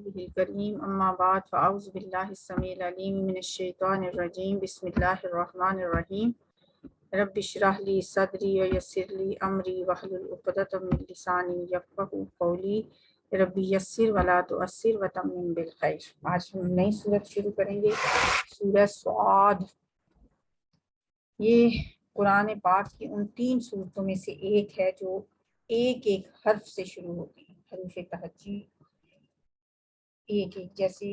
الکریم اما بعد فاعوذ باللہ السمیع العلیم من الشیطان الرجیم بسم اللہ الرحمن الرحیم رب اشرح لی صدری ویسر لی امری واحلل عقدۃ من لسانی یفقہوا قولی رب یسر ولا تعسر وتمم بالخیر۔ آج ہم نئی سورت شروع کریں گے، سورہ صاد۔ یہ قرآن پاک کی ان 3 سورتوں میں سے ایک ہے جو ایک ایک حرف سے شروع ہوتی ہیں، حروف تہجی ایک ایک، جیسے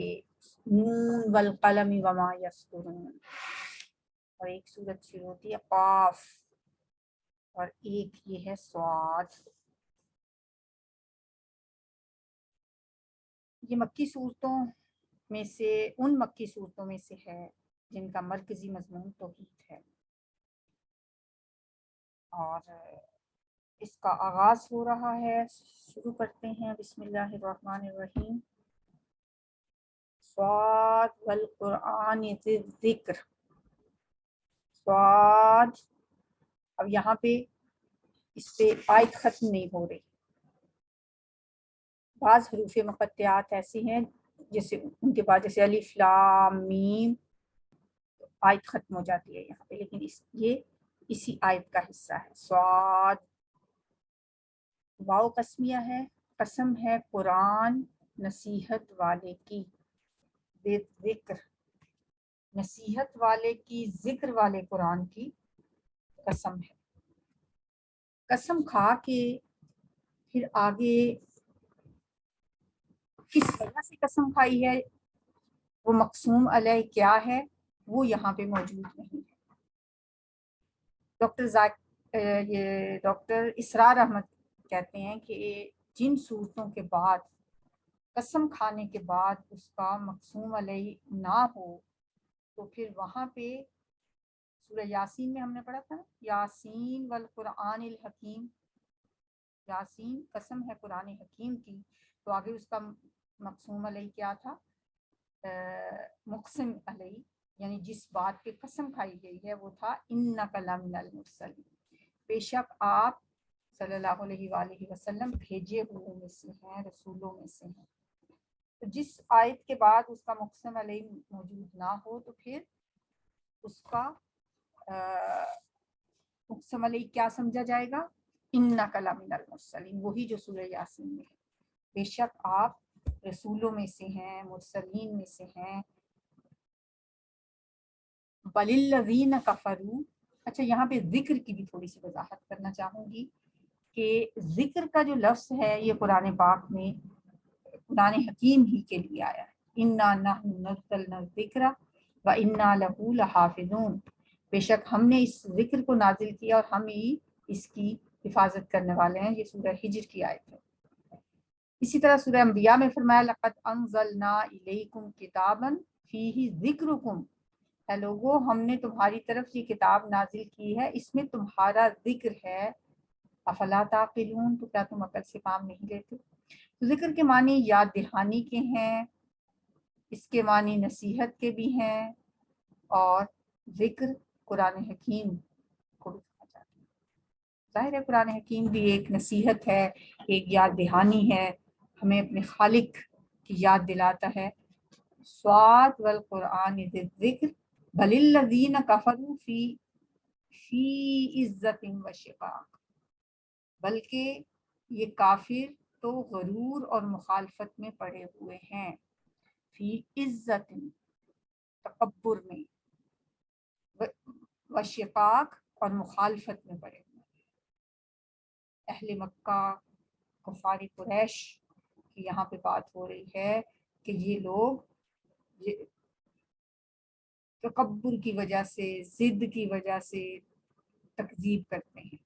نون والقلم وما یسطرون، اور ایک سورت شروع ہوتی ہے قاف، اور ایک یہ ہے صاد۔ یہ مکی صورتوں میں سے ان مکی صورتوں میں سے ہے جن کا مرکزی مضمون توحید ہے، اور اس کا آغاز ہو رہا ہے، شروع کرتے ہیں بسم اللہ الرحمن الرحیم۔ صاد والقرآن ذی الذکر۔ صاد، اب یہاں پہ اس پہ آیت ختم نہیں ہو رہی۔ بعض حروف مقطعات ایسی ہیں جیسے ان کے بعد جیسے الف لام میم، آیت ختم ہو جاتی ہے یہاں پہ، لیکن یہ اسی آیت کا حصہ ہے۔ صاد، واو قسمیہ ہے، قسم ہے قرآن نصیحت والے کی، ذکر، نصیحت والے کی، ذکر والے قرآن کی قسم ہے۔ قسم کھا کے پھر آگے کس وجہ سے قسم کھائی ہے، وہ مقسوم علیہ کیا ہے، وہ یہاں پہ موجود نہیں ہے۔ ڈاکٹر اسرار احمد کہتے ہیں کہ جن صورتوں کے بعد قسم کھانے کے بعد اس کا مقسوم علیہ نہ ہو تو پھر وہاں پہ سورہ یاسین میں ہم نے پڑھا تھا، یاسین والقرآن الحکیم، یاسین قسم ہے قرآن حکیم کی، تو آگے اس کا مقسوم علیہ کیا تھا، مقسم علیہ، یعنی جس بات پہ قسم کھائی گئی ہے وہ تھا انک لمن المرسلین، بے شک آپ صلی اللہ علیہ وآلہ وسلم بھیجے ہوئے میں سے ہیں، رسولوں میں سے ہیں۔ تو جس آیت کے بعد اس کا مقسم علیہ موجود نہ ہو تو پھر اس کا مقسم علیہ کیا سمجھا جائے گا، انک لمن المرسلین، وہی جو سورہ یاسین میں ہے، بے شک آپ رسولوں میں سے ہیں، مرسلین میں سے ہیں۔ بل الذین کفروا، اچھا یہاں پہ ذکر کی بھی تھوڑی سی وضاحت کرنا چاہوں گی کہ ذکر کا جو لفظ ہے یہ قرآن پاک میں قرآن حکیم ہی کے لیے آیا ہے، انا نحن نزلنا الذکر وانا لہ لحافظون، بے شک ہم نے اس ذکر کو نازل کیا اور ہم ہی اس کی حفاظت کرنے والے ہیں۔ یہ سورہ ہجر کی آیت ہے۔ اسی طرح سورہ انبیاء میں فرمایا لقد انزلنا الیکم کتابا فیہ ذکرکم، اے لوگو ہم نے تمہاری طرف یہ کتاب نازل کی ہے، اس میں تمہارا ذکر ہے، افلا تعقلون، تو کیا تم عقل سے کام نہیں لیتے۔ تو ذکر کے معنی یاد دہانی کے ہیں، اس کے معنی نصیحت کے بھی ہیں، اور ذکر قرآن حکیم کو بھی کہا جاتا ہے۔ ظاہر ہے قرآن حکیم بھی ایک نصیحت ہے، ایک یاد دہانی ہے، ہمیں اپنے خالق کی یاد دلاتا ہے۔ صاد والقرآن ذی الذکر بل الذین کفروا فی عزت و شقاق، بلکہ یہ کافر تو غرور اور مخالفت میں پڑے ہوئے ہیں، فی عزت تکبر میں، و شقاق اور مخالفت میں پڑے ہوئے ہیں۔ اہل مکہ، کفار قریش کی یہاں پہ بات ہو رہی ہے کہ یہ لوگ تکبر کی وجہ سے، ضد کی وجہ سے تکذیب کرتے ہیں۔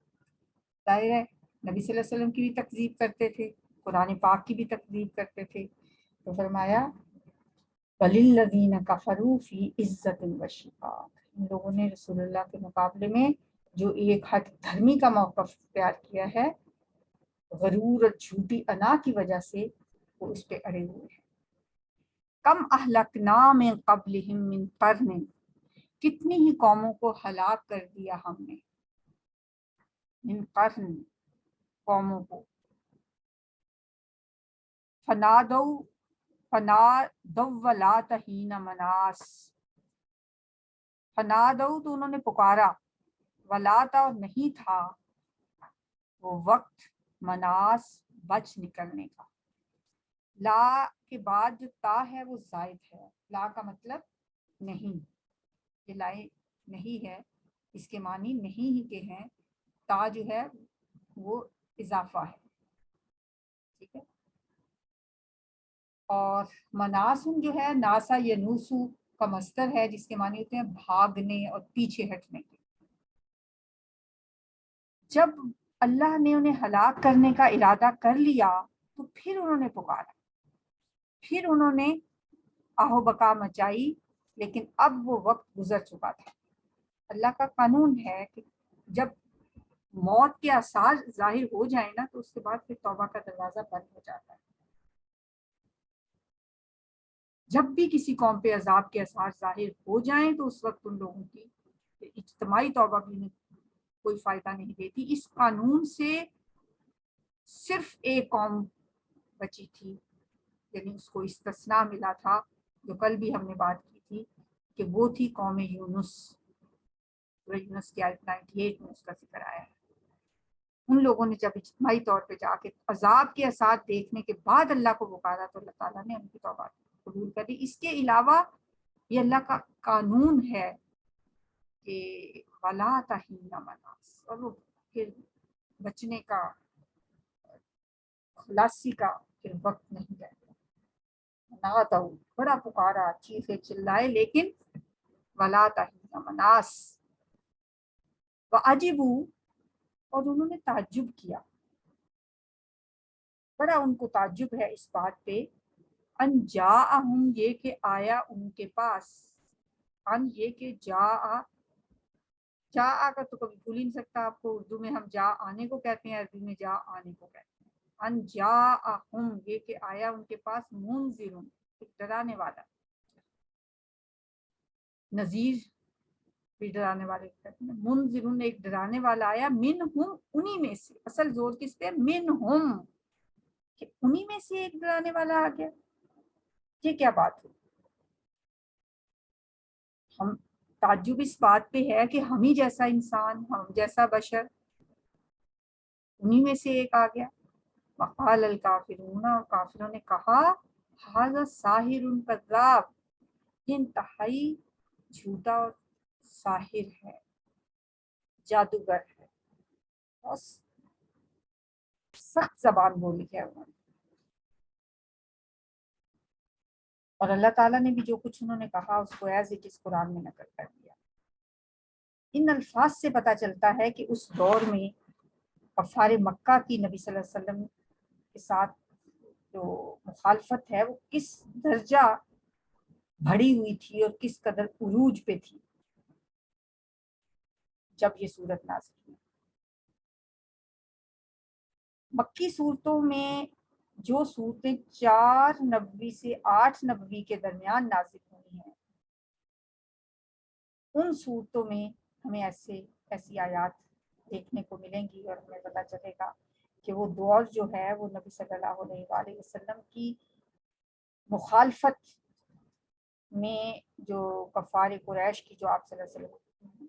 ظاہر ہے نبی صلی اللہ علیہ وسلم کی بھی تکذیب کرتے تھے، قرآن پاک کی بھی تکذیب کرتے تھے، تو فرمایا بل الذین کفروا فی عزت و شقاق، ان لوگوں نے رسول اللہ کے مقابلے میں جو ایک ہٹ دھرمی کا موقف اختیار کیا ہے، غرور اور جھوٹی انا کی وجہ سے وہ اس پہ اڑے ہوئے ہیں۔ کم اہلکنا من قبلہم من قرن، کتنی ہی قوموں کو ہلاک کر دیا ہم نے، من قرن قوموں کو، فنادوا ولات حین مناس، فنادوا تو انہوں نے پکارا، ولات اور نہیں تھا وہ وقت، مناس بچ نکلنے کا۔ لا کے بعد جو تا ہے وہ زائد ہے، لا کا مطلب نہیں، یہ لائے نہیں ہے، اس کے معنی نہیں ہی کے ہیں، تا جو ہے وہ اضافہ ہے، ٹھیک ہے۔ اور مناسن جو ہے ناسا ینوسو کا مصدر ہے، جس کے معنی ہوتے ہیں بھاگنے اور پیچھے ہٹنے کے۔ جب اللہ نے انہیں ہلاک کرنے کا ارادہ کر لیا تو پھر انہوں نے پکارا، پھر انہوں نے آہو بقا مچائی، لیکن اب وہ وقت گزر چکا تھا۔ اللہ کا قانون ہے کہ جب موت کے آثار ظاہر ہو جائیں نا تو اس کے بعد پھر توبہ کا دروازہ بند ہو جاتا ہے۔ جب بھی کسی قوم پہ عذاب کے آثار ظاہر ہو جائیں تو اس وقت ان لوگوں کی اجتماعی توبہ بھی کوئی فائدہ نہیں دیتی۔ اس قانون سے صرف ایک قوم بچی تھی، یعنی اس کو استثناء ملا تھا، جو کل بھی ہم نے بات کی تھی کہ وہ تھی قوم یونس۔ یونس کی آیت 98 میں اس کا ذکر آیا ہے۔ ان لوگوں نے جب اجتماعی طور پہ جا کے عذاب کے اثار دیکھنے کے بعد اللہ کو پکارا تو اللہ تعالیٰ نے ان کی توبہ قبول کر لی۔ اس کے علاوہ یہ اللہ کا قانون ہے کہ ولا تحین مناس، اور وہ پھر بچنے کا، خلاصی کا پھر وقت نہیں رہتا۔ نادوا، بڑا پکارا، چیخے چلائے، لیکن ولا تحین مناس، وعجبوا، اور انہوں نے تعجب کیا، بڑا ان کو تعجب ہے اس بات پہ، ان جاءہم، یہ کہ آیا ان کے پاس، ان یہ کہ جاء کا تو کبھی بھول ہی نہیں سکتا آپ کو، اردو میں ہم جا آنے کو کہتے ہیں، عربی میں جا آنے کو کہتے ہیں۔ ان جاءہم، یہ کہ آیا ان کے پاس، منذر، ایک ڈرانے والا، نذیر بھی ڈرانے والے کہتے ہیں، منذر ایک ڈرانے والا آیا، منہم انہی میں سے، اصل زور کس پہ، منہم، کہ انہی میں سے ایک ڈرانے والا آ گیا۔ یہ کیا بات ہوئی؟ ہم تعجب اس بات پہ ہے کہ ہم ہی جیسا انسان، ہم جیسا بشر، انہی میں سے ایک آ گیا۔ وقال الکافرون، اور کافروں نے کہا، ھذا ساحر کذاب، یہ انتہائی جھوٹا اور ساحر ہے، جادوگر ہے۔ بس سخت زبان بولی ہے انہوں نے، اور اللہ تعالیٰ نے بھی جو کچھ انہوں نے کہا اس کو ایز اٹ از قرآن میں نقل کر دیا۔ ان الفاظ سے پتہ چلتا ہے کہ اس دور میں کفار مکہ کی نبی صلی اللہ علیہ وسلم کے ساتھ جو مخالفت ہے وہ کس درجہ بڑھی ہوئی تھی اور کس قدر عروج پہ تھی جب یہ صورت نازل ہوئی۔ مکی صورتوں میں جو صورتیں 4 نبوی سے 8 نبوی کے درمیان نازل ہوئی ہیں، ان صورتوں میں ہمیں ایسی آیات دیکھنے کو ملیں گی، اور ہمیں پتہ چلے گا کہ وہ دور جو ہے وہ نبی صلی اللہ علیہ وآلہ وسلم کی مخالفت میں، جو کفار قریش کی جو آپ صلی اللہ علیہ وسلم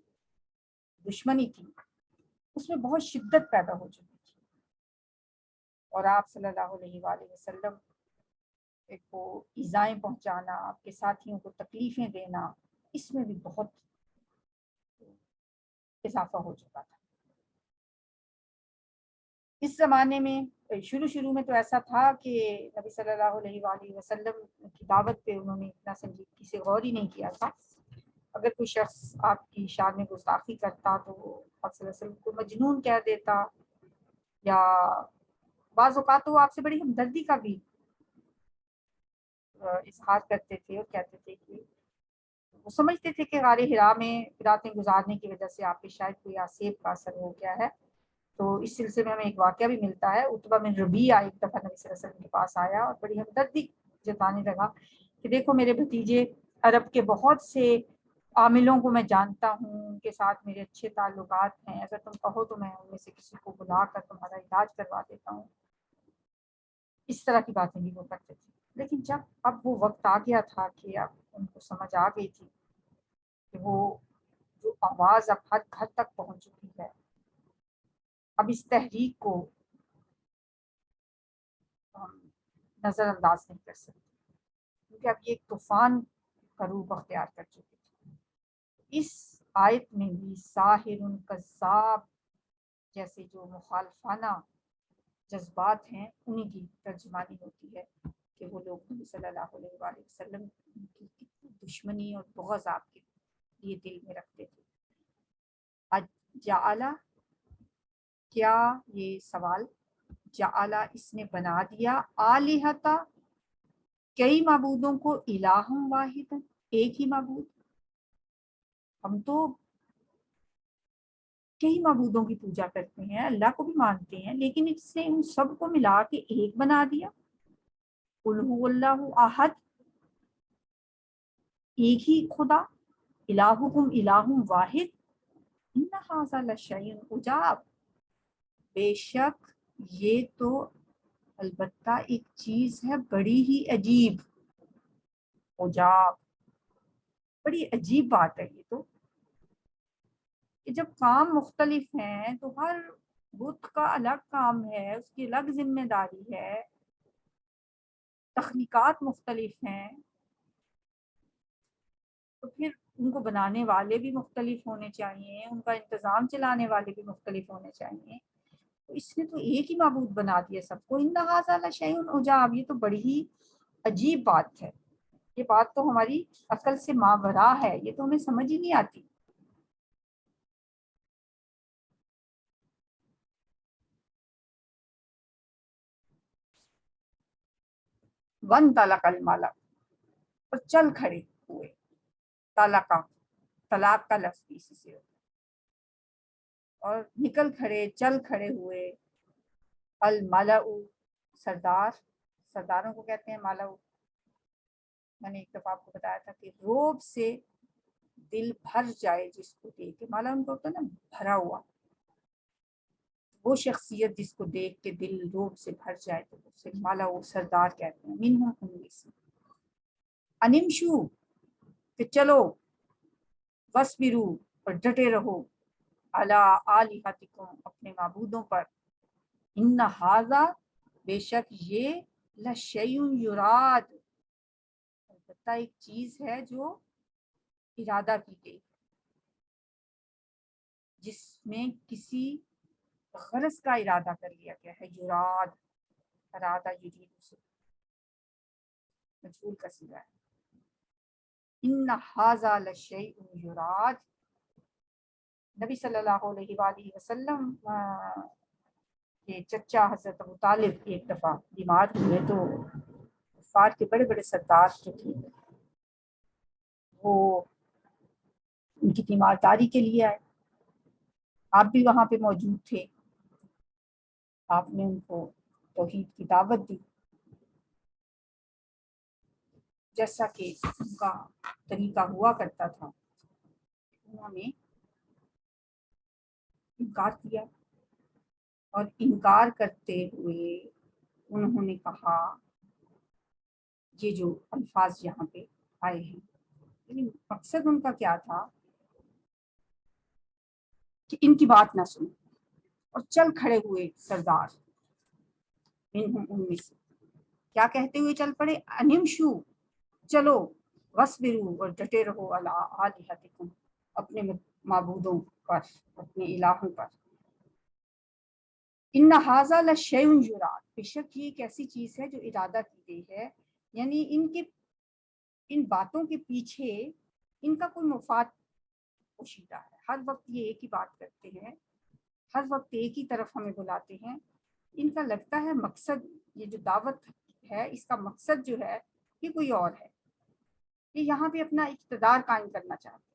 دشمنی تھی، اس میں بہت شدت پیدا ہو چکی تھی، اور آپ صلی اللہ علیہ وآلہ وسلم کو ایذائیں پہنچانا، آپ کے ساتھیوں کو تکلیفیں دینا، اس میں بھی بہت اضافہ ہو چکا تھا۔ اس زمانے میں شروع میں تو ایسا تھا کہ نبی صلی اللہ علیہ وآلہ وسلم کی دعوت پہ انہوں نے اتنا سنجیدگی سے غور ہی نہیں کیا تھا۔ اگر کوئی شخص آپ کی شان میں گستاخی کرتا تو آپ صلی اللہ علیہ وسلم کو مجنون کہہ دیتا، یا بعض اوقات تو آپ سے بڑی ہمدردی کا بھی اظہار کرتے تھے اور کہتے تھے کہ وہ سمجھتے تھے کہ غار حرا میں راتیں گزارنے کی وجہ سے آپ پہ شاید کوئی آسیب کا اثر ہو گیا ہے۔ تو اس سلسلے میں ہمیں ایک واقعہ بھی ملتا ہے، عتبہ بن ربیعہ ایک دفعہ نبی صلی اللہ علیہ وسلم کے پاس آیا اور بڑی ہمدردی جتانے لگا کہ دیکھو میرے بھتیجے عرب کے بہت سے عاملوں کو میں جانتا ہوں، ان کے ساتھ میرے اچھے تعلقات ہیں، اگر تم کہو تو میں ان میں سے کسی کو بلا کر تمہارا علاج کروا دیتا ہوں۔ اس طرح کی باتیں بھی وہ کرتے تھے. لیکن جب اب وہ وقت آ گیا تھا کہ اب ان کو سمجھ آ گئی تھی کہ وہ جو آواز اب ہر گھر تک پہنچ چکی ہے، اب اس تحریک کو ہم نظر انداز نہیں کر سکتے، کیونکہ اب یہ ایک طوفان کا روپ اختیار کر چکے تھے. اس آیت میں بھی ساحر کذاب جیسے جو مخالفانہ جذبات ہیں انہی کی ترجمانی ہوتی ہے کہ وہ لوگ نبی صلی اللہ علیہ وآلہ وسلم کی دشمنی اور بغض آپ کے لیے دل میں رکھتے تھے. جعل، کیا یہ سوال، جعل اس نے بنا دیا، آلہتا کئی معبودوں کو، الہ واحد ایک ہی معبود. ہم تو کئی معبودوں کی پوجا کرتے ہیں، اللہ کو بھی مانتے ہیں، لیکن اس نے ان سب کو ملا کے ایک بنا دیا. قل هو اللہ احد، ایک ہی خدا، الہکم الہ واحد، ان ھذا لشیء عجاب، بے شک یہ تو البتہ ایک چیز ہے بڑی ہی عجیب. عجاب، بڑی عجیب بات ہے یہ تو، کہ جب کام مختلف ہیں تو ہر بت کا الگ کام ہے، اس کی الگ ذمہ داری ہے، تخلیقات مختلف ہیں، تو پھر ان کو بنانے والے بھی مختلف ہونے چاہیے، ان کا انتظام چلانے والے بھی مختلف ہونے چاہیے. تو اس نے تو ایک ہی معبود بنا دیا سب کو. ان ھذا لشیء عجاب، یہ تو بڑی ہی عجیب بات ہے، یہ بات تو ہماری عقل سے ماوراء ہے، یہ تو ہمیں سمجھ ہی نہیں آتی. ون طلق الملک، اور چل کھڑے ہوئے. طلقہ، طلاق کا لفظ بھی اسی سے ہوتا ہے. اور نکل کھڑے، چل کھڑے ہوئے. الملأ، سردار، سرداروں کو کہتے ہیں ملأ. میں نے ایک دفعہ آپ کو بتایا تھا کہ روب سے دل بھر جائے جس کو دیکھ کے، مالا ان کو ہوتا ہے نا بھرا ہوا، وہ شخصیت جس کو دیکھ کے دل روب سے بھر جائے تو اسے مالا وہ سردار کہتے ہیں. منہم ان میں سے. انمشو، کہ چلو، وصبرو، اور ڈٹے رہو، علی آلہتکم، اپنے معبودوں پر. ان ھذا، بے شک یہ، لشیء یراد، البتہ ایک چیز ہے جو ارادہ کی گئی، جس میں کسی غرض کا ارادہ کر لیا گیا ہے. یراد، ارادہ یرید سے مجہول کا صیغہ ہے. ان ھذا لشیء یراد. نبی صلی اللہ علیہ وآلہ وسلم کے چچا حضرت ابو طالب ایک دفعہ بیمار ہوئے تو کفار کے بڑے بڑے سردار جو تھے وہ ان کی تیمارداری کے لیے آئے. آپ بھی وہاں پہ موجود تھے، آپ نے ان کو توحید کی دعوت دی، جیسا کہ ان کا طریقہ ہوا کرتا تھا. انہوں نے انکار کیا، اور انکار کرتے ہوئے انہوں نے کہا، یہ جو الفاظ یہاں پہ آئے ہیں، لیکن مقصد ان کا کیا تھا کہ ان کی بات نہ سنو. اور چل کھڑے ہوئے سردار منہم ان میں سے، کیا کہتے ہوئے چل پڑے؟ انمشو، چلو، وصبرو، اور ڈٹے رہو، علی آلہتکم، اپنے معبودوں پر، اپنے الہوں پر. ان ھذا لشیء یراد، بے شک یہ ایک ایسی چیز ہے جو ارادہ کی گئی ہے. یعنی ان باتوں کے پیچھے ان کا کوئی مفاد پوشیدہ ہے. ہر وقت یہ ایک ہی بات کرتے ہیں، ہر وقت ایک ہی طرف ہمیں بلاتے ہیں. ان کا لگتا ہے مقصد، یہ جو دعوت ہے اس کا مقصد جو ہے یہ کوئی اور ہے. یہ یہاں پہ اپنا اقتدار قائم کرنا چاہتے ہیں.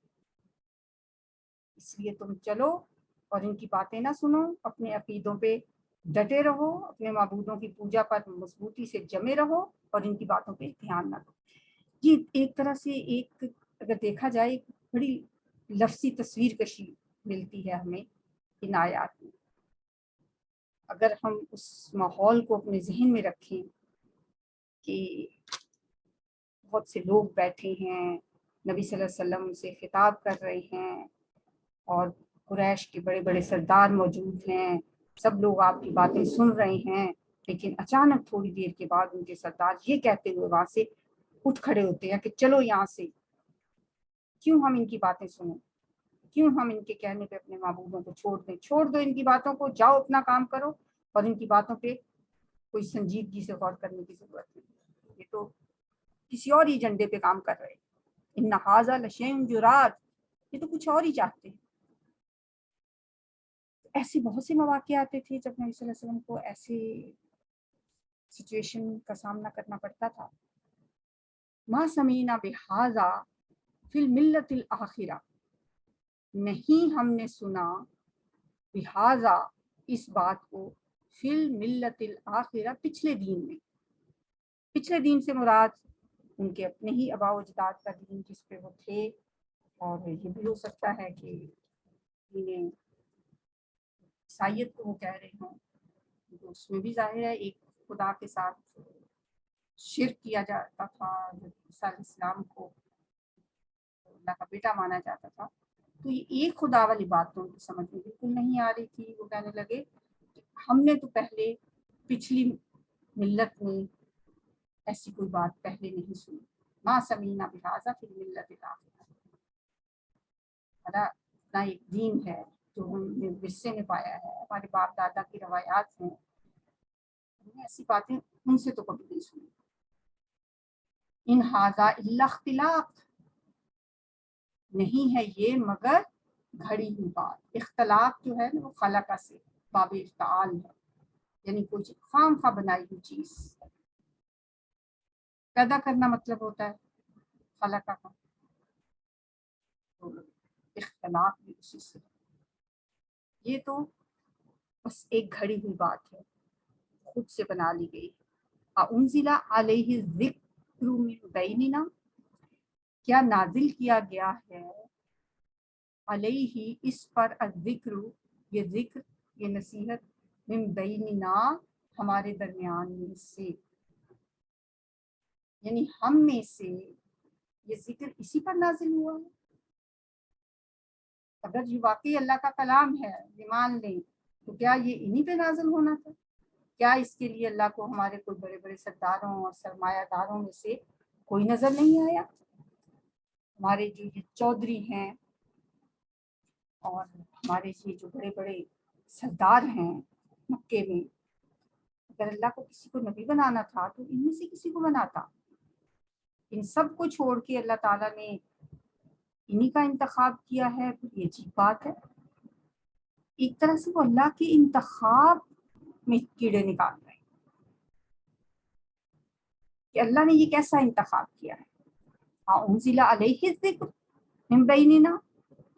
اس لیے تم چلو اور ان کی باتیں نہ سنو، اپنے عقیدوں پہ ڈٹے رہو، اپنے معبودوں کی پوجا پر مضبوطی سے جمے رہو، اور ان کی باتوں پہ دھیان نہ دو. یہ ایک طرح سے ایک، اگر دیکھا جائے، ایک بڑی لفظی تصویر کشی ملتی ہے ہمیں ان آیات میں. اگر ہم اس ماحول کو اپنے ذہن میں رکھیں کہ بہت سے لوگ بیٹھے ہیں، نبی صلی اللہ علیہ وسلم سے خطاب کر رہے ہیں اور قریش کے بڑے بڑے سردار موجود ہیں، سب لوگ آپ کی باتیں سن رہے ہیں، لیکن اچانک تھوڑی دیر کے بعد ان کے سردار یہ کہتے ہوئے وہاں سے اٹھ کھڑے ہوتے ہیں کہ چلو یہاں سے، کیوں ہم ان کی باتیں سنیں، کیوں ہم ان کے کہنے پہ اپنے معبودوں کو چھوڑ دیں، چھوڑ دو ان کی باتوں کو، جاؤ اپنا کام کرو، اور ان کی باتوں پہ کوئی سنجیدگی سے غور کرنے کی ضرورت نہیں، یہ تو کسی اور ہی ایجنڈے پہ کام کر رہے ہیں، ان ھذا لشیء یراد، یہ تو کچھ اور ہی چاہتے ہیں۔ ایسے بہت سے مواقع آتے تھے جب نبی صلی اللہ علیہ وسلم کو ایسے سچویشن کا سامنا کرنا پڑتا تھا۔ ما سمینا بہذا فی الملت الاخرہ، نہیں ہم نے سنا بہذا اس بات کو، فی الملت الاخرہ پچھلے دین میں، پچھلے دین سے مراد ان کے اپنے ہی آباء و اجداد کا دین جس پہ وہ تھے، اور یہ بھی ہو سکتا ہے کہ دین عیسائیت کو وہ کہہ رہے ہوں، تو اس میں بھی ظاہر ہے ایک خدا کے ساتھ شرک کیا جاتا تھا، عیسیٰ علیہ السلام کو اللہ کا بیٹا مانا جاتا تھا، تو یہ ایک خدا والی بات تو ان کی سمجھ میں بالکل نہیں آ رہی تھی۔ وہ کہنے لگے ہم نے تو پہلے پچھلی ملت میں ایسی کوئی بات پہلے نہیں سنی، ما سمینا بہذا فی الملت الاخرہ، اتنا ایک دین ہے جو ہم نے ورثے میں پایا ہے، ہمارے باپ دادا کی روایات ہیں، ہم نے ایسی باتیں ان سے تو کبھی نہیں سنی۔ ان ھذا الا اختلاق، نہیں ہے یہ مگر گھڑی ہوئی بات۔ اختلاق جو ہے وہ خلق سے باب افتعال ہے، یعنی کوئی خام خواہ بنائی ہوئی چیز پیدا کرنا مطلب ہوتا ہے خلق کا، تو اختلاق بھی اسی سے، یہ تو بس ایک گھڑی ہوئی بات ہے، خود سے بنا لی گئی۔ انزل علیہ الذکر من بیننا، کیا نازل کیا گیا ہے علیہ اس پر، الذکر یہ ذکر، یہ نصیحت، من بیننا ہمارے درمیان میں سے، یعنی ہم میں سے یہ ذکر اسی پر نازل ہوا ہے۔ اگر یہ واقعی اللہ کا کلام ہے، یہ مان لیں، تو کیا یہ انہی پہ نازل ہونا تھا؟ کیا اس کے لیے اللہ کو ہمارے کوئی بڑے بڑے سرداروں اور سرمایہ داروں میں سے کوئی نظر نہیں آیا؟ ہمارے جو یہ چودھری ہیں اور ہمارے یہ جو بڑے بڑے سردار ہیں مکے میں، اگر اللہ کو کسی کو نبی بنانا تھا تو ان میں سے کسی کو بناتا، ان سب کو چھوڑ کے اللہ تعالیٰ نے انہی کا انتخاب کیا ہے، تو یہ عجیب بات ہے۔ ایک طرح سے وہ اللہ کے انتخاب میں کیڑے نکال رہے ہیں کہ اللہ نے یہ کیسا انتخاب کیا ہے۔ انزل علیہ الذکر من بیننا،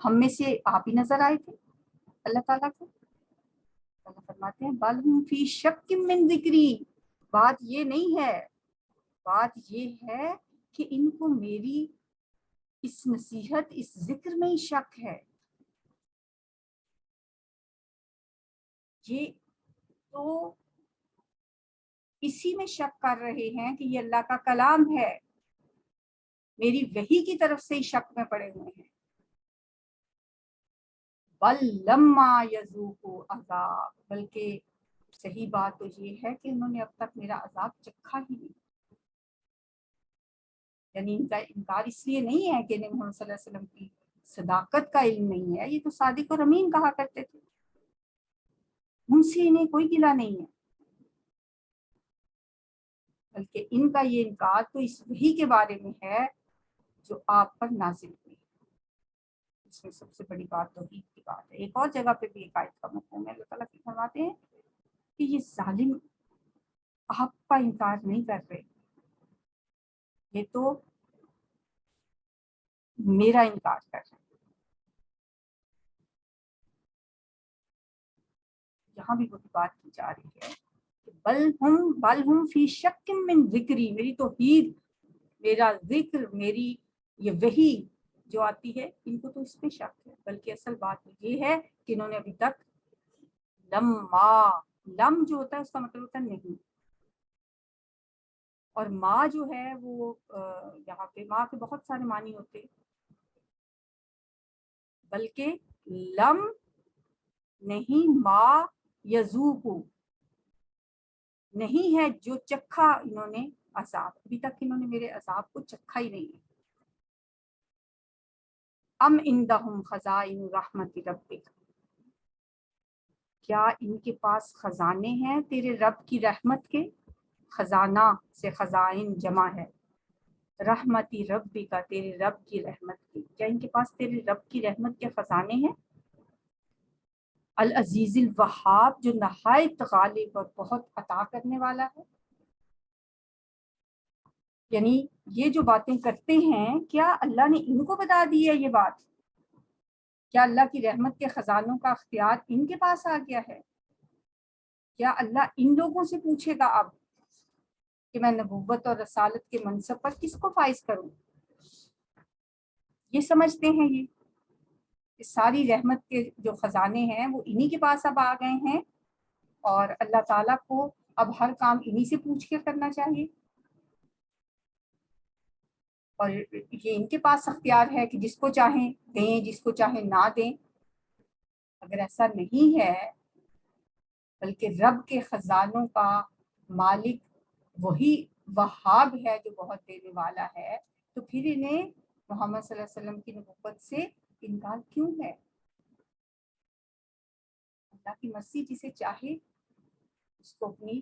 ہم میں سے آپ ہی نظر آئے تھے اللہ تعالیٰ کو۔ اللہ فرماتے ہیں بل ہم فی شک من ذکری، بات یہ نہیں ہے، بات یہ ہے کہ ان کو میری اس نصیحت، اس ذکر میں ہی شک ہے۔ یہ تو اسی میں شک کر رہے ہیں کہ یہ اللہ کا کلام ہے، میری وحی کی طرف سے ہی شک میں پڑے ہوئے ہیں۔ بل لما یذوقوا عذاب، بلکہ صحیح بات تو یہ ہے کہ انہوں نے اب تک میرا عذاب چکھا ہی نہیں، یعنی ان کا انکار اس لیے نہیں ہے کہ انہیں محمد صلی اللہ علیہ وسلم کی صداقت کا علم نہیں ہے، یہ تو صادق اور امین کہا کرتے تھے، ان سے انہیں کوئی گلہ نہیں ہے، بلکہ ان کا یہ انکار تو اس وحی کے بارے میں ہے جو آپ پر نازل ہوئی۔ اس میں سب سے بڑی بات توحید کی بات ہے۔ ایک اور جگہ پہ بھی ایک آیت کا مفہوم ہے، اللہ تعالیٰ فرماتے ہیں کہ یہ ظالم آپ کا انکار نہیں کر رہے، یہ تو میرا انکار کر رہے ہیں۔ یہاں بھی وہی بات کی جا رہی ہے کہ بل ہم فی شک من ذکری، میری توحید، میرا ذکر، میری یہ وحی جو آتی ہے، ان کو تو اس پہ شک ہے، بلکہ اصل بات یہ ہے کہ انہوں نے ابھی تک لم جو ہوتا ہے اس کا مطلب ہوتا ہے نہیں، اور ماں جو ہے وہ یہاں پہ ماں کے بہت سارے معنی ہوتے، بلکہ لم نہیں، ما یذوق نہیں ہے جو چکھا انہوں نے عذاب، ابھی تک انہوں نے میرے عذاب کو چکھا ہی نہیں ہے۔ ام عندہم خزائن رحمت ربک، کیا ان کے پاس خزانے ہیں تیرے رب کی رحمت کے؟ خزانہ سے خزائن جمع ہے، رحمتی ربی کا تیرے رب کی رحمت کی، کیا ان کے پاس تیرے رب کی رحمت کے خزانے ہیں؟ العزیز الوہاب، جو نہایت غالب اور بہت عطا کرنے والا ہے۔ یعنی یہ جو باتیں کرتے ہیں، کیا اللہ نے ان کو بتا دی ہے یہ بات؟ کیا اللہ کی رحمت کے خزانوں کا اختیار ان کے پاس آ گیا ہے؟ کیا اللہ ان لوگوں سے پوچھے گا اب کہ میں نبوت اور رسالت کے منصب پر کس کو فائز کروں؟ یہ سمجھتے ہیں یہ ساری رحمت کے جو خزانے ہیں وہ انہی کے پاس اب آ گئے ہیں، اور اللہ تعالیٰ کو اب ہر کام انہی سے پوچھ کے کرنا چاہیے، اور یہ ان کے پاس اختیار ہے کہ جس کو چاہیں دیں، جس کو چاہیں نہ دیں۔ اگر ایسا نہیں ہے، بلکہ رب کے خزانوں کا مالک وہی وہاب ہے جو بہت دینے والا ہے، تو پھر انہیں محمد صلی اللہ علیہ وسلم کی نبوت سے انکار کیوں ہے؟ اللہ کی مرضی، جسے چاہے اس کو اپنی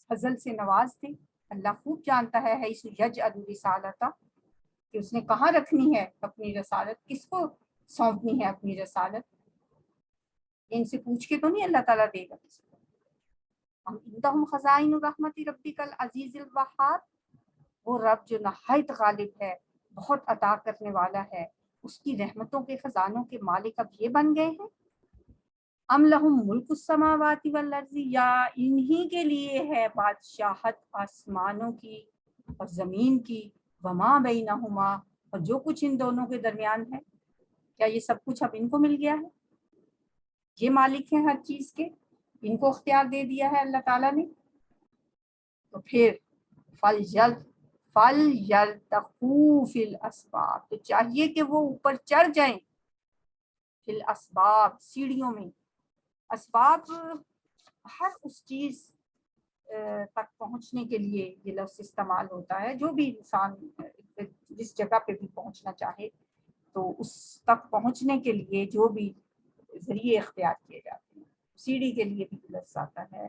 فضل سے نواز دے۔ اللہ خوب جانتا ہے حیث یجعل رسالتہ، کہ اس نے کہاں رکھنی ہے اپنی رسالت، کس کو سونپنی ہے اپنی رسالت۔ ان سے پوچھ کے تو نہیں اللہ تعالیٰ دے گا کسی کو۔ ہم عندہم خزائن رحمت ربک العزیز الوہاب، وہ رب جو نہایت غالب ہے، بہت عطا کرنے والا ہے، اس کی رحمتوں کے خزانوں کے مالک اب یہ بن گئے ہیں۔ ام لہم ملک السماوات والارض، یا انہی کے لیے ہے بادشاہت آسمانوں کی اور زمین کی، وما بینہما، اور جو کچھ ان دونوں کے درمیان ہے، کیا یہ سب کچھ اب ان کو مل گیا ہے؟ یہ مالک ہیں ہر چیز کے، ان کو اختیار دے دیا ہے اللہ تعالیٰ نے۔ تو پھر فَلْيَرْتَقُوا فِي الْأَسْبَابِ، تو چاہیے کہ وہ اوپر چڑھ جائیں، فی الاسباب، سیڑھیوں میں۔ اسباب ہر اس چیز تک پہنچنے کے لیے یہ لفظ استعمال ہوتا ہے، جو بھی انسان جس جگہ پہ بھی پہنچنا چاہے تو اس تک پہنچنے کے لیے جو بھی ذریعے اختیار کیے جاتے ہیں، سیڑھی کے لیے بھی لفظ آتا ہے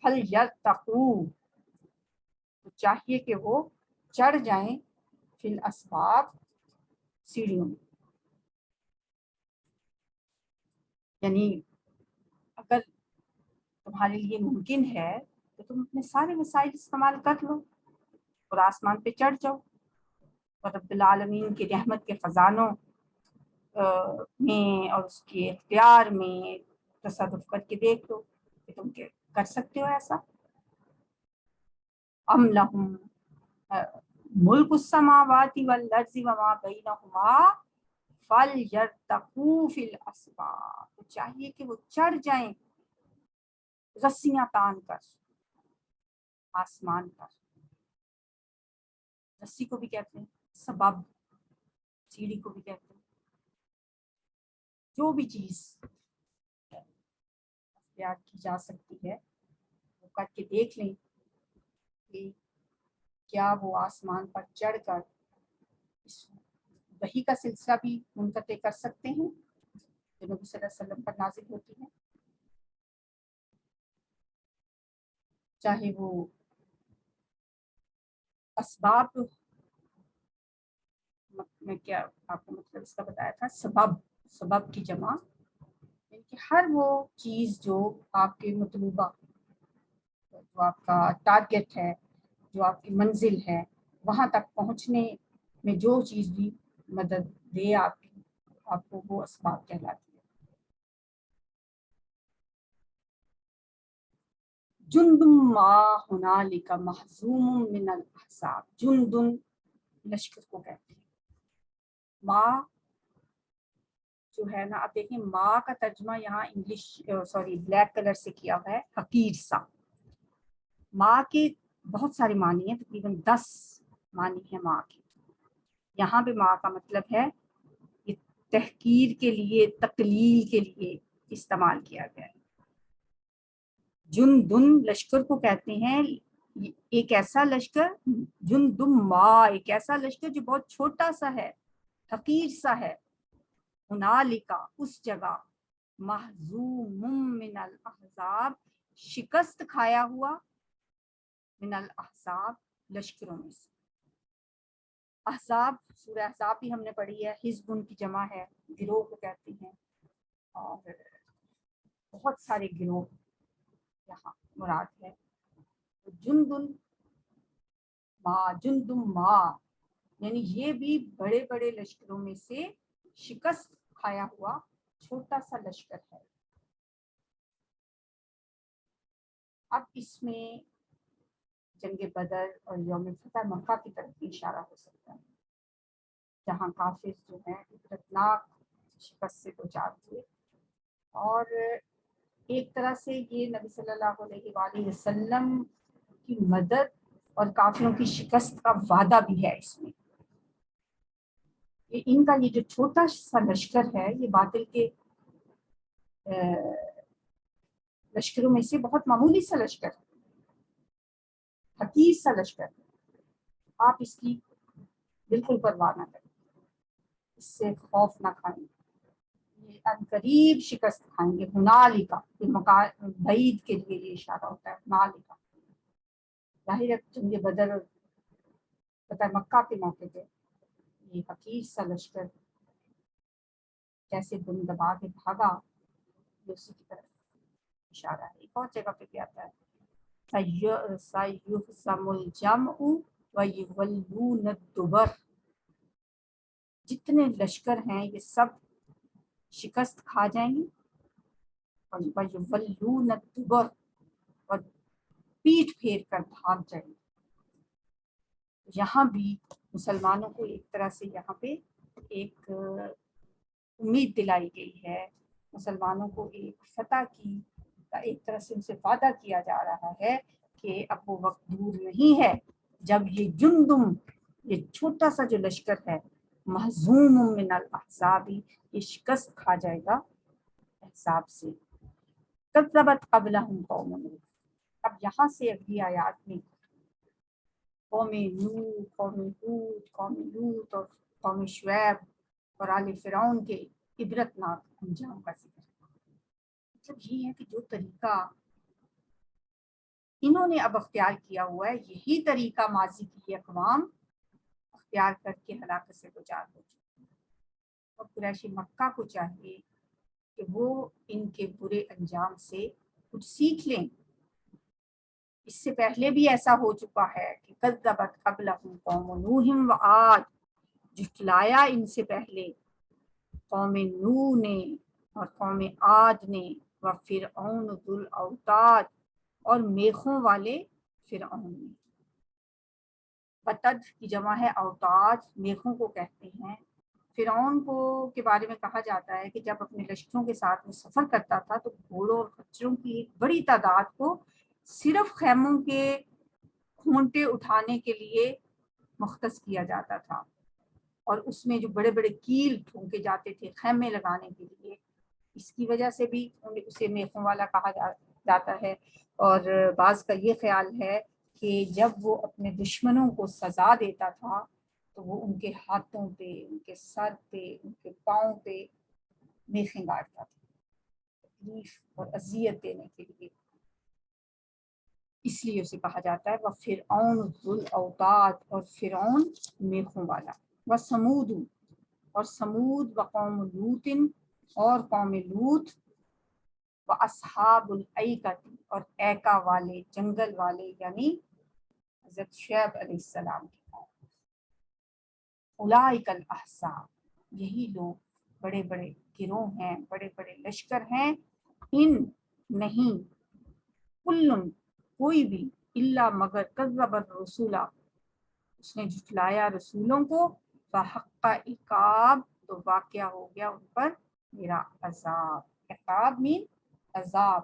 فَلْيَرْتَقُوا، تو چاہیے کہ وہ چڑھ جائیں فی الاسباب، سیڑھیوں میں۔ یعنی اگر تمہارے لیے ممکن ہے تو تم اپنے سارے وسائل استعمال کر لو اور آسمان پہ چڑھ جاؤ، اور رب العالمین کی رحمت کے خزانوں میں اور اس کے اختیار میں تصرف کر کے دیکھ لو کہ تم کر سکتے ہو ایسا۔ ام لہم ملک السماوات والارض وما بینہما فَلْيَرْتَقُوا فِي الْأَسْبَابِ، تو چاہیے کہ وہ چڑھ جائیں رسیاں تان کر آسمان پر۔ رسی کو بھی کہتے ہیں سبب، سیڑھی کو بھی کہتے ہیں، جو بھی چیز اختیار کی جا سکتی ہے وہ کر کے دیکھ لیں کہ کیا وہ آسمان پر چڑھ کر اس وحی کا سلسلہ بھی منقطع کر سکتے ہیں جو نبی صلی اللہ علیہ وسلم پر نازل ہوتی ہے، چاہے وہ اسباب، میں کیا آپ کو مطلب اس کا بتایا تھا، سبب کی جمع، یعنی کہ ہر وہ چیز جو آپ کے مطلوبہ، جو آپ کا ٹارگٹ ہے، جو آپ کی منزل ہے، وہاں تک پہنچنے میں جو چیز بھی مدد دے آپ کی، آپ کو وہ اسباب کہلاتی ہے۔ جندم ما ہنالک محزوم من الاحزاب، جندن لشکر کو کہتے ہیں۔ ماں جو ہے نا، اب دیکھیں ماں کا ترجمہ یہاں انگلش بلیک کلر سے کیا ہوا ہے، حقیر سا، ماں کے بہت سارے معنی ہیں، تقریباً 10 معنی ہیں ماں کے. یہاں پہ ماں کا مطلب ہے یہ تحقیر کے لیے، تقلیل کے لیے استعمال کیا گیا ہے. جندن لشکر کو کہتے ہیں، ایک ایسا لشکر، جندم ماں ایک ایسا لشکر جو بہت چھوٹا سا ہے، حقیر سا ہے. ہنالکا اس جگہ، محزوم من الاحزاب شکست کھایا ہوا، من الاحزاب لشکروں میں سے. احزاب سورہ احزاب بھی ہم نے پڑھی ہے، حزب ان کی جمع ہے، گروہ کو کہتے ہیں، اور بہت سارے گروہ یہاں مراد ہے. جندن ما یعنی یہ بھی بڑے بڑے لشکروں میں سے شکست کھایا ہوا چھوٹا سا لشکر ہے. اب اس میں جنگ بدر اور یوم فتح مکہ کی طرف بھی اشارہ ہو سکتا ہے، جہاں کافر جو ہیں عبرتناک شکست سے دوچار ہوئے. اور ایک طرح سے یہ نبی صلی اللہ علیہ وآلہ وسلم کی مدد اور کافروں کی شکست کا وعدہ بھی ہے اس میں. ان کا یہ جو چھوٹا سا لشکر ہے، یہ باطل کے لشکروں میں سے بہت معمولی سا لشکر ہے، حقیر سا لشکر ہے. آپ اس کی بالکل پرواہ نہ کریں، اس سے خوف نہ کھائیں، یہ عنقریب شکست کھائیں گے. ہنالکا یہ بعید کے لیے یہ اشارہ ہوتا ہے. ہنالکا ظاہر ہے جنگ بدر اور فتح مکہ کے موقع پہ یہ حقیر سا لشکر جیسے دم دبا کے بھاگا، یہ اسی کی طرف اشارہ ہے. ایک اور جگہ پہ بھی آتا ہے سَيُهْزَمُ الْجَمْعُ وَيُوَلُّونَ الدُّبُرَ. جتنے لشکر ہیں یہ سب شکست کھا جائیں گے، اور وَيُوَلُّونَ الدُّبُرَ اور پیٹھ پھیر کر بھاگ جائیں گے. یہاں بھی مسلمانوں کو ایک طرح سے یہاں پہ ایک امید دلائی گئی ہے، مسلمانوں کو ایک فتح کی ایک طرح سے ان سے وعدہ کیا جا رہا ہے کہ اب وہ وقت دور نہیں ہے جب یہ جندم، یہ چھوٹا سا جو لشکر ہے، محزوم من الاحزاب، یہ شکست کھا جائے گا احزاب سے. کذبت قبلہم قوم نوح. اب یہاں سے اگلی آیات میں قوم نوح، قوم ہود، قوم لوط اور قوم شعیب اور آل فرعون کے عبرتناک انجام کا ذکر. مطلب یہ ہے کہ جو طریقہ انہوں نے اب اختیار کیا ہوا ہے، یہی طریقہ ماضی کی اقوام اختیار کر کے ہلاکت سے دوچار ہو چکی ہے. اور قریش مکہ کو چاہیے کہ وہ ان کے برے انجام سے کچھ سیکھ لیں. اس سے پہلے بھی ایسا ہو چکا ہے کہ کذبت قبلہم قوم نوح وعاد، جھٹلایا ان سے پہلے قوم نوح نے اور قوم عاد نے، وفرعون ذو الاوتاد اور میخوں والے فرعون نے. بتد کی جمع ہے اوتاد، میخوں کو کہتے ہیں. فرعون کو کے بارے میں کہا جاتا ہے کہ جب اپنے لشکروں کے ساتھ وہ سفر کرتا تھا تو گھوڑوں اور خچروں کی ایک بڑی تعداد کو صرف خیموں کے کھونٹے اٹھانے کے لیے مختص کیا جاتا تھا، اور اس میں جو بڑے بڑے کیل ٹھونکے جاتے تھے خیمے لگانے کے لیے، اس کی وجہ سے بھی اسے میخوں والا کہا جاتا ہے. اور بعض کا یہ خیال ہے کہ جب وہ اپنے دشمنوں کو سزا دیتا تھا تو وہ ان کے ہاتھوں پہ، ان کے سر پہ، ان کے پاؤں پہ میخیں گاڑتا تھا تکلیف اور اذیت دینے کے لیے. اس لیے اسے کہا جاتا ہے وَفِرْعَوْنُ ذُو الْأَوْتَادِ، اور فرعون میخوں والا. وَثَمُودُ اور سمود، وقوم لوط اور قوم لوط، وَأَصْحَابُ الْأَيْكَةِ اور ایکا والے، جنگل والے، یعنی حضرت شعیب علیہ السلام کی قوم. اولئک الاحزاب، یہی لوگ بڑے بڑے گروہ ہیں، بڑے بڑے لشکر ہیں. ان نہیں، کلن کوئی بھی، الا مگر، کذب الرسول اس نے جھٹلایا رسولوں کو، فحق عقاب تو واقعہ ہو گیا ان پر میرا عذاب. عقاب مین عذاب.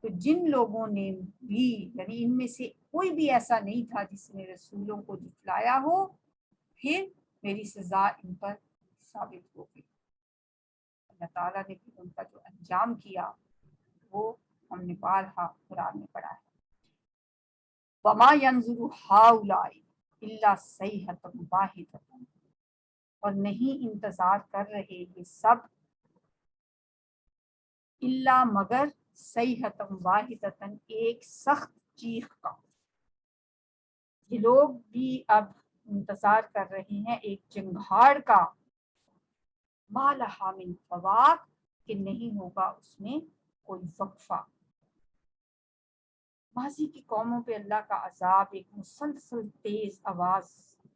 تو جن لوگوں نے بھی یعنی ان میں سے کوئی بھی ایسا نہیں تھا جس نے رسولوں کو جھٹلایا ہو، پھر میری سزا ان پر ثابت ہو گئی۔ اللہ تعالیٰ نے پھر ان کا جو انجام کیا وہ ہم نے بارہا قرآن میں پڑھا ہے۔ وَمَا يَنظُرُ هَؤُلَاءِ إِلَّا صَيْحَةً وَاحِدَةً، اور نہیں انتظار کر رہے یہ سب الا مگر صیحۃ واحدۃ، ایک سخت چیخ کا۔ یہ لوگ بھی اب انتظار کر رہے ہیں ایک چنگھاڑ کا، ما لہا من فواق، کہ نہیں ہوگا اس میں کوئی وقفہ۔ ماضی کی قوموں پہ اللہ کا عذاب ایک مسلسل تیز آواز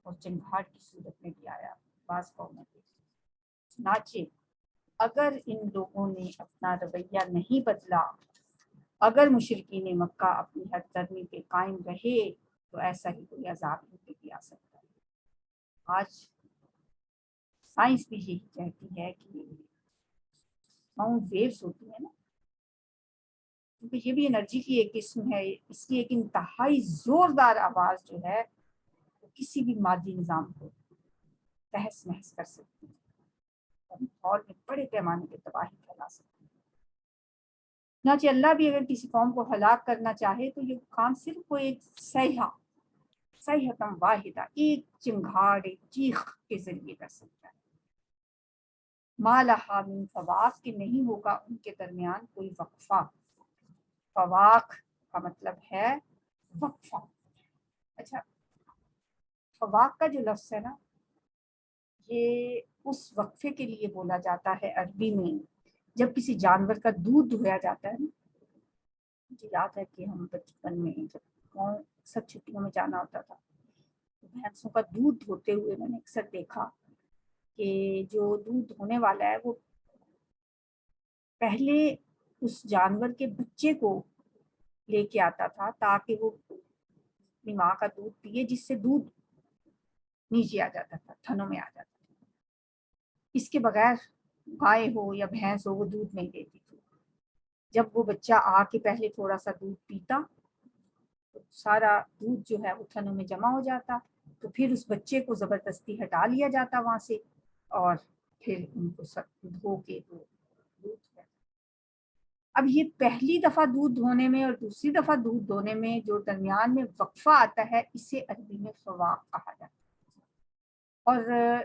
اور چنگھاڑ کی صورت میں بھی آیا بعض قوموں پہ۔ چنانچہ اگر ان لوگوں نے اپنا رویہ نہیں بدلا، اگر مشرکین مکہ اپنی حد درمی پہ قائم رہے تو ایسا ہی کوئی عذاب ان پہ بھی آ سکتا ہے۔ آج سائنس بھی یہی کہتی ہے کہ ساؤنڈ ویوز ہوتی ہیں نا، کیونکہ یہ بھی انرجی کی ایک قسم ہے، اس کی ایک انتہائی زوردار آواز جو ہے وہ کسی بھی مادی نظام کو تہس نہس کر سکتی ہے اور ماحول میں بڑے پیمانے پہ تباہی پھیلا سکتی ہے۔ چنانچہ اللہ بھی اگر کسی قوم کو ہلاک کرنا چاہے تو یہ کام صرف وہ ایک صیحۃ واحدہ، ایک چنگھاڑ، ایک چیخ کے ذریعے کر سکتا ہے۔ ما لہا من فواق، کہ نہیں ہوگا ان کے درمیان کوئی وقفہ۔ فواق کا مطلب ہے وقفہ۔ اچھا، فواق کا جو لفظ ہے نا، یہ اس وقفے کے لیے بولا جاتا ہے عربی میں جب کسی جانور کا دودھ دہایا جاتا ہے نا۔ مجھے یاد ہے کہ ہم بچپن میں جب گاؤں اکثر چھٹیوں میں جانا ہوتا تھا تو بھینسوں کا دودھ دھوتے ہوئے میں نے اکثر دیکھا کہ جو دودھ دھونے والا ہے وہ پہلے اس جانور کے بچے کو لے کے آتا تھا تاکہ وہ اپنی ماں کا دودھ پیے، جس سے دودھ نیچے آ جاتا تھا، تھنوں میں آ جاتا تھا۔ اس کے بغیر گائے ہو یا بھینس ہو وہ دودھ نہیں دیتی تھی۔ جب وہ بچہ آ کے پہلے تھوڑا سا دودھ پیتا تو سارا دودھ جو ہے وہ تھنوں میں جمع ہو جاتا، تو پھر اس بچے کو زبردستی ہٹا لیا جاتا وہاں سے اور پھر ان کو دھو کے تو دودھ ہے۔ اب یہ پہلی دفعہ دودھ دھونے میں اور دوسری دفعہ دودھ دھونے میں جو درمیان میں وقفہ آتا ہے اسے عربی میں فواق کہا جاتا ہے، اور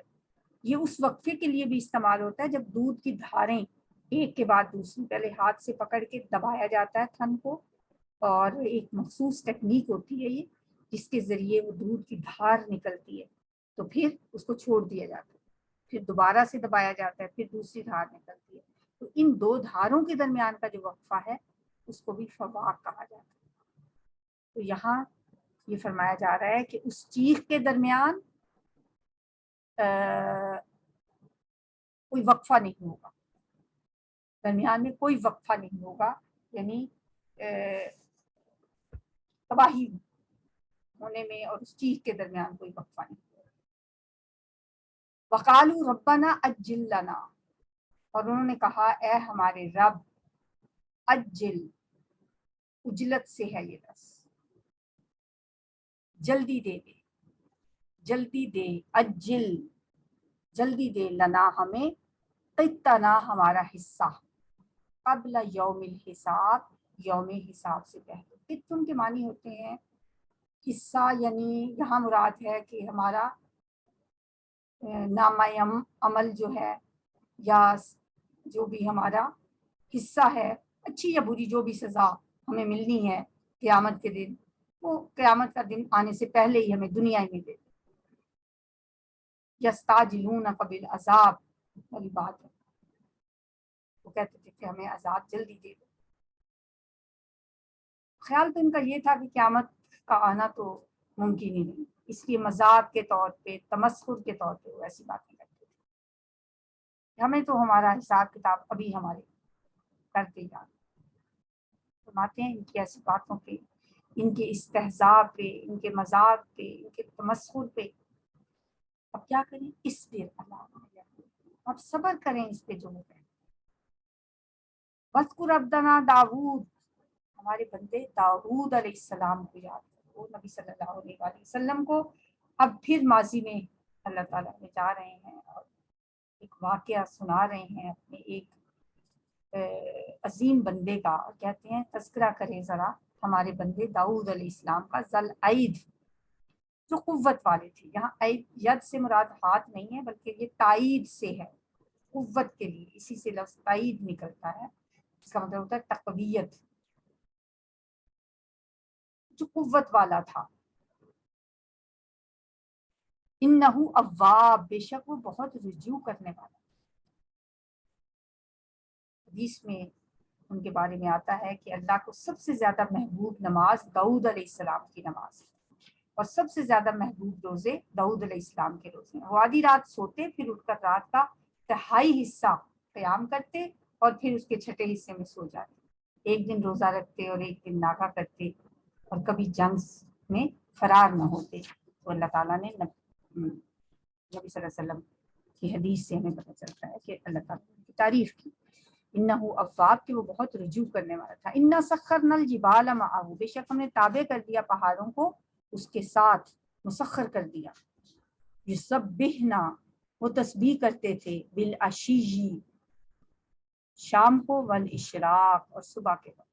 یہ اس وقفے کے لیے بھی استعمال ہوتا ہے جب دودھ کی دھاریں ایک کے بعد دوسری پہلے ہاتھ سے پکڑ کے دبایا جاتا ہے تھن کو، اور ایک مخصوص ٹیکنیک ہوتی ہے یہ جس کے ذریعے وہ دودھ کی دھار نکلتی ہے، تو پھر اس کو چھوڑ دیا جاتا ہے، پھر دوبارہ سے دبایا جاتا ہے، پھر دوسری دھار نکلتی ہے۔ تو ان دو دھاروں کے درمیان کا جو وقفہ ہے اس کو بھی فواق کہا جاتا ہے۔ تو یہاں یہ فرمایا جا رہا ہے کہ اس چیخ کے درمیان کوئی وقفہ نہیں ہوگا، درمیان میں کوئی وقفہ نہیں ہوگا، یعنی تباہی ہونے میں اور اس چیخ کے درمیان کوئی وقفہ نہیں ہوگا۔ وقالوا ربنا اجل لنا، اور انہوں نے کہا اے ہمارے رب، اجل اجلت سے ہے یہ لفظ، جلدی دے دے، جلدی دے، اجل جلدی دے، لنا ہمیں، قطنا ہمارا حصہ، قبل یوم الحساب یوم حساب سے پہلے۔ قطن کے معنی ہوتے ہیں حصہ، یعنی یہاں مراد ہے کہ ہمارا نامہ عمل جو ہے یا جو بھی ہمارا حصہ ہے، اچھی یا بری جو بھی سزا ہمیں ملنی ہے قیامت کے دن، وہ قیامت کا دن آنے سے پہلے ہی ہمیں دنیا ہی میں دے۔ یستعجلونک بالعذاب والی بات ہے، وہ کہتے تھے کہ ہمیں عذاب جلدی دے دو۔ خیال تو ان کا یہ تھا کہ قیامت کا آنا تو ممکن ہی نہیں، اس لیے مذاق کے طور پہ، تمسخر کے طور پہ وہ ایسی باتیں کرتے تھے، ہمیں تو ہمارا حساب کتاب ابھی ہمارے کرتے جانا۔ فرماتے ہیں ان کی ایسی باتوں پہ، ان کے استہزاء پہ، ان کے مذاق پہ، ان کے تمسخر پہ اب کیا کریں؟ اصبر اللہ، اب صبر کریں اس پہ جو ہو گئے۔ واذکر عبدنا داؤد، ہمارے بندے داؤد علیہ السلام کو یاد کرو. وہ نبی صلی اللہ علیہ وسلم کو اب پھر ماضی میں اللہ تعالیٰ میں جا رہے ہیں اور ایک واقعہ سنا رہے ہیں اپنے ایک عظیم بندے کا. کہتے ہیں تذکرہ کریں ذرا ہمارے بندے داؤد علیہ السلام کا، ذل عید، جو قوت والے تھے. یہاں ید سے مراد ہاتھ نہیں ہے بلکہ یہ تائید سے ہے، قوت کے لیے اسی سے لفظ تائید نکلتا ہے. اس کا مطلب ہوتا ہے تقویت، جو قوت والا تھا. انہو اواب، بے شک وہ بہت رجوع کرنے والا. حدیث میں ان کے بارے میں آتا ہے کہ اللہ کو سب سے زیادہ محبوب نماز داؤد علیہ السلام کی نماز اور سب سے زیادہ محبوب روزے داؤد علیہ السلام کے روزے ہیں. وہ آدھی رات سوتے، پھر اٹھ کر رات کا تہائی حصہ قیام کرتے اور پھر اس کے چھٹے حصے میں سو جاتے. ایک دن روزہ رکھتے اور ایک دن ناغہ کرتے اور کبھی جنگ میں فرار نہ ہوتے. تو اللہ تعالیٰ نے نبی صلی اللہ علیہ وسلم کی حدیث سے ہمیں پتہ چلتا ہے کہ اللہ تعالیٰ کی تعریف کی انہو اواب، کہ وہ بہت رجوع کرنے والا تھا. انا سخرنا الجبال معه، بے شک ہم نے تابع کر دیا پہاڑوں کو اس کے ساتھ، مسخر کر دیا. یسبحنا، وہ تسبیح کرتے تھے، بالعشی، شام کو، والاشراق، اور صبح کے وقت.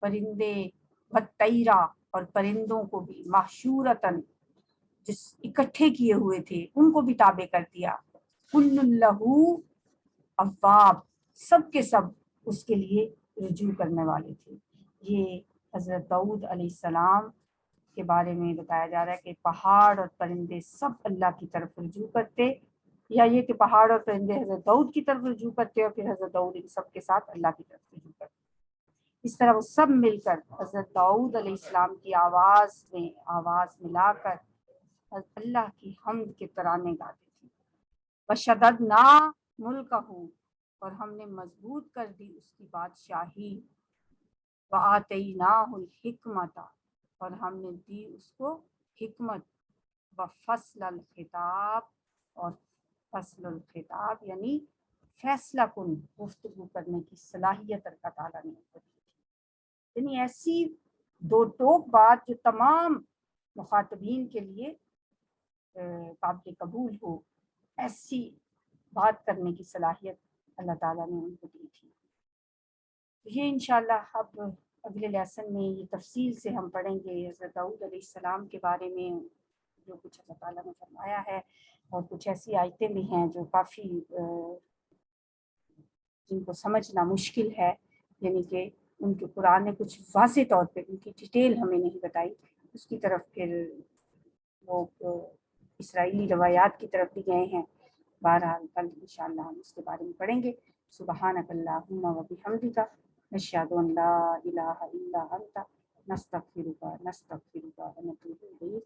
پرندے، والطیرا، اور پرندوں کو بھی، محشورتن، جس اکٹھے کیے ہوئے تھے ان کو بھی تابع کر دیا. کل لہو اواب، سب کے سب اس کے لیے رجوع کرنے والے تھے. یہ حضرت داؤد علیہ السلام کے بارے میں بتایا جا رہا ہے کہ پہاڑ اور پرندے سب اللہ کی طرف رجوع کرتے، یا یہ کہ پہاڑ اور پرندے حضرت داؤد کی طرف رجوع کرتے اور پھر حضرت داؤد ان سب کے ساتھ اللہ کی طرف رجوع کرتے. اس طرح وہ سب مل کر حضرت داؤد علیہ السلام کی آواز ملا کر اللہ کی حمد کے ترانے گاتے تھے. وشددنا ملکہ، اور ہم نے مضبوط کر دی اس کی بادشاہی. وآتیناہ الحکمت، اور ہم نے دی اس کو حکمت. وفصل الخطاب، اور فصل الخطاب یعنی فیصلہ کن گفتگو کرنے کی صلاحیت اللہ تعالیٰ نے دی. یعنی ایسی دو ٹوک بات جو تمام مخاطبین کے لیے قابل قبول ہو، ایسی بات کرنے کی صلاحیت اللہ تعالیٰ نے ان کو دی تھی. یہ انشاءاللہ اب اگلے لیسن میں یہ تفصیل سے ہم پڑھیں گے حضرت داؤد علیہ السلام کے بارے میں جو کچھ اللہ تعالیٰ نے فرمایا ہے. اور کچھ ایسی آیتیں بھی ہیں جو کافی جن کو سمجھنا مشکل ہے، یعنی کہ ان کے قرآن نے کچھ واضح طور پہ ان کی ڈیٹیل ہمیں نہیں بتائی. اس کی طرف پھر وہ اسرائیلی روایات کی طرف بھی گئے ہیں. بہرحال کل انشاءاللہ ہم اس کے بارے میں پڑھیں گے. سبحانک اللہم و بحمدک، نشہد ان لا الہ الا انت، نستغفرک و نتوب الیک.